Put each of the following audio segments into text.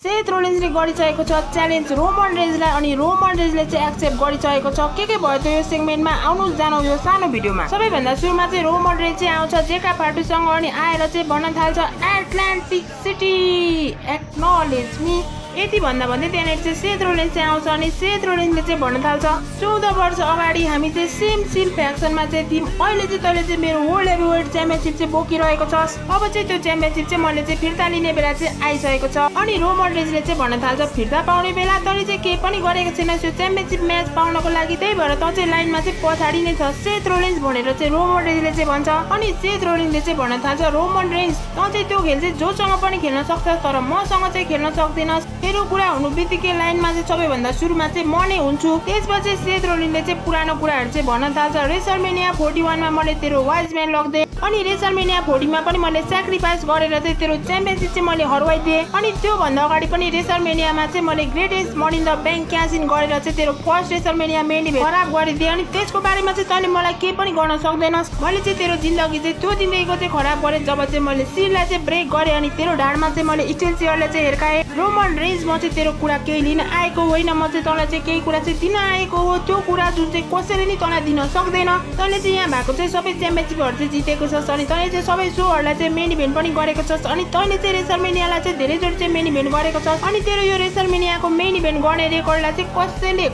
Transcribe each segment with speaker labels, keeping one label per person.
Speaker 1: Seth रोलिन्सले गरिसकेको छ challenge Roman रेन्जलाई अनि रोमन रेन्जले चाहिँ एक्सेप्ट गरिसकेको छ। के भयो त यो सेगमेन्टमा आउनु जानु यो सानो भिडियोमा। सबैभन्दा सुरुमा चाहिँ रोमन रेन्ज चाहिँ आउँछ जेका फाटुसँग अनि आएर चाहिँ भन्न थाल्छ एटलान्टिक सिटी एक्नोलेज मी। यति भन्दा भन्दै त्यहाँनिर चाहिँ सेथ रोलिन्स चाहिँ आउँछ अनि सेथ रोलिन्सले चाहिँ भन्न थाल्छ 14 वर्ष अगाडि हामी चाहिँ सेम सिल फ्याक्सनमा चाहिँ थियौँ, अहिले चाहिँ तैँले चाहिँ मेरो वर्ल्ड हेभीवेट च्याम्पियनसिप चाहिँ बोकिरहेको छस्, अब चाहिँ त्यो च्याम्पियनसिप चाहिँ मैले चाहिँ फिर्ता लिने बेला चाहिँ आइसकेको छ। अनि रोमन रेन्जले चाहिँ भन्न थाल्छ फिर्ता पाउने बेला तैँले चाहिँ केही पनि गरेको छैन त्यो च्याम्पियनसिप म्याच पाउनको लागि, त्यही भएर तँ चाहिँ लाइनमा चाहिँ पछाडि नै छ सेथ रोलिन्स भनेर चाहिँ रोमन रेन्जले चाहिँ भन्छ। अनि सेथ रोलिन्सले चाहिँ भन्न थाल्छ रोमन रेन्ज तँ चाहिँ त्यो खेल चाहिँ जोसँग पनि खेल्न सक्छस् तर मसँग चाहिँ खेल्न सक्दैनस्, तेरो कुरा हुनु बित्तिकै लाइनमा चाहिँ सबैभन्दा सुरुमा चाहिँ म नै हुन्छु। त्यसपछि सेथ रोलिन्सले चाहिँ पुरानो कुराहरू चाहिँ भन्न थाल्छ रेसलमेनिया 41 मा मैले तेरो वाइजम्यान लग्दै अनि रेसलमेनिया 40 मा पनि मैले सेक्रिफाइस गरेर चाहिँ तेरो च्याम्पियनसिप चाहिँ मैले हराइदिएँ अनि त्यो भन्दा अगाडि पनि रेसलमेनियामा चाहिँ मैले greatest money in the bank cash in गरेर चाहिँ तेरो फर्स्ट रेसलमेनिया मेन इभेन्ट खराब गरिदिएँ अनि त्यसको बारेमा चाहिँ तैँले मलाई केही पनि गर्न सक्दैनस्। मैले चाहिँ तेरो जिन्दगी चाहिँ त्यो दिनदेखिको चाहिँ खराब गरेँ जब चाहिँ मैले सिललाई चाहिँ ब्रेक गरेँ अनि तेरो ढाडमा चाहिँ मैले स्टिल चेयरलाई चाहिँ हिर्काएँ। रोमन रेन्ज म चाहिँ तेरो कुरा केही लिन आएको होइन, म चाहिँ तँलाई चाहिँ केही कुरा चाहिँ दिन आएको हो, त्यो कुरा जुन चाहिँ कसैले नि तँलाई दिन सक्दैन। तैँले चाहिँ यहाँ भएको चाहिँ सबै च्याम्पियनसिपहरू चाहिँ जितेको छस् अनि तैँले चाहिँ सबै सोहरूलाई चाहिँ मेन इभेन्ट पनि गरेको छस् अनि तैँले चाहिँ रेसलमेनियालाई चाहिँ धेरैचोटि चाहिँ मेन इभेन्ट गरेको छस् अनि तेरो यो रेसलमेनियाको मेन इभेन्ट गर्ने रेकर्डलाई चाहिँ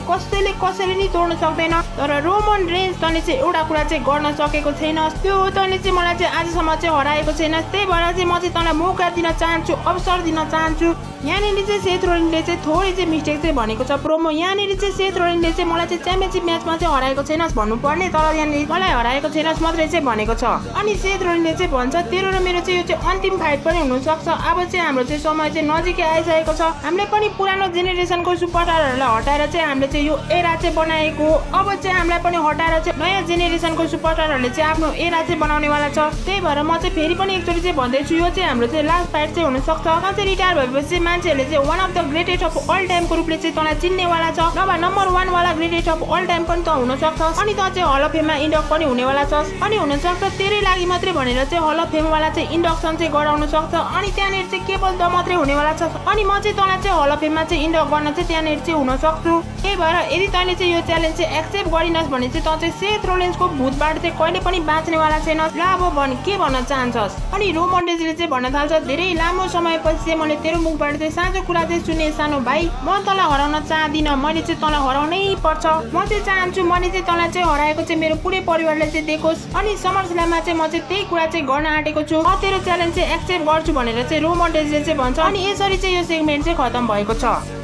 Speaker 1: कसैले नि तोड्न सक्दैन। तर रोमन रेन्ज तैँले चाहिँ एउटा कुरा चाहिँ गर्न सकेको छैनस्, त्यो हो तैँले चाहिँ मलाई चाहिँ आजसम्म चाहिँ हराएको छैनस्, त्यही भएर चाहिँ म चाहिँ तँलाई मौका दिन चाहन्छु, अवसर दिन चाहन्छु। यहाँनिर चाहिँ सेथ रोलिन्सले चाहिँ थोरै चाहिँ मिस्टेक चाहिँ भनेको छ प्रोमो। यहाँनिर चाहिँ सेथ रोलिन्सले चाहिँ मलाई चाहिँ च्याम्पियनसिप म्याचमा चाहिँ हराएको छैनस् भन्नुपर्ने, तर यहाँनिर मलाई हराएको छैनस् मात्रै चाहिँ भनेको छ। अनि सेथ रोलिन्सले चाहिँ भन्छ तेरो र मेरो चाहिँ यो चाहिँ अन्तिम फाइट पनि हुनसक्छ, अब चाहिँ हाम्रो चाहिँ समय चाहिँ नजिकै आइसकेको छ, हामीले पनि पुरानो जेनेरेसनको सुपरस्टारहरूलाई हटाएर चाहिँ हामीले चाहिँ यो एरा चाहिँ बनाएको हो, अब चाहिँ हामीलाई पनि हटाएर चाहिँ नयाँ जेनेरेसनको सुपरस्टारहरूले चाहिँ आफ्नो एरा चाहिँ बनाउनेवाला छ। त्यही भएर म चाहिँ फेरि पनि एकचोटि चाहिँ भन्दैछु यो चाहिँ हाम्रो चाहिँ लास्ट फाइट चाहिँ हुनसक्छ, तँ चाहिँ रिटायर भएपछि मान्छेहरूले चाहिँ one of the greatest of all टाइमको रूपले चाहिँ तँलाई चिन्नेवाला छ, नभए नम्बर 1 वाला ग्रेटेस्ट अफ अल टाइम पनि त हुन सक्छस् अनि तँ चाहिँ हल अफ फेममा इन्डक्ट पनि हुनेवाला छस् अनि हुनसक्छ तेरै लागि मात्रै भनेर चाहिँ हल अफ फेमवाला चाहिँ इन्डक्सन चाहिँ गराउन सक्छ अनि त्यहाँनिर चाहिँ केवल त मात्रै हुनेवाला छ अनि म चाहिँ तँलाई चाहिँ हल अफ फेममा चाहिँ इन्डक्ट गर्न चाहिँ त्यहाँनिर चाहिँ हुन सक्छु। त्यही भएर यदि तैँले चाहिँ यो च्यालेन्ज चाहिँ एक्सेप्ट गरिनस् भने चाहिँ तँ चाहिँ सेथ रोलिन्सको भूतबाट चाहिँ कहिले पनि बाँच्नेवाला छैनस्। ल अब भन् के भन्न चाहन्छस्? अनि रोमन रेन्जले चाहिँ भन्न थाल्छ धेरै लामो समयपछि चाहिँ मैले तेरो मुखबाट चाहिँ साँचो कुरा चाहिँ सुने सानो भाइ, म तँलाई हराउन चाहदिनँ, मैले चाहिँ तँलाई हराउनै पर्छ, म चाहिँ चाहन्छु मैले चाहिँ तँलाई चाहिँ हराएको चाहिँ मेरो पुरै परिवारले चाहिँ देखोस् अनि समरस्ल्याममा चाहिँ म चाहिँ त्यही कुरा चाहिँ गर्न आँटेको छु, म तेरो च्यालेन्ज चाहिँ एक्सेप्ट गर्छु भनेर चाहिँ रोमन रेन्जले चाहिँ भन्छ अनि यसरी चाहिँ यो सेगमेन्ट चाहिँ खतम भएको छ।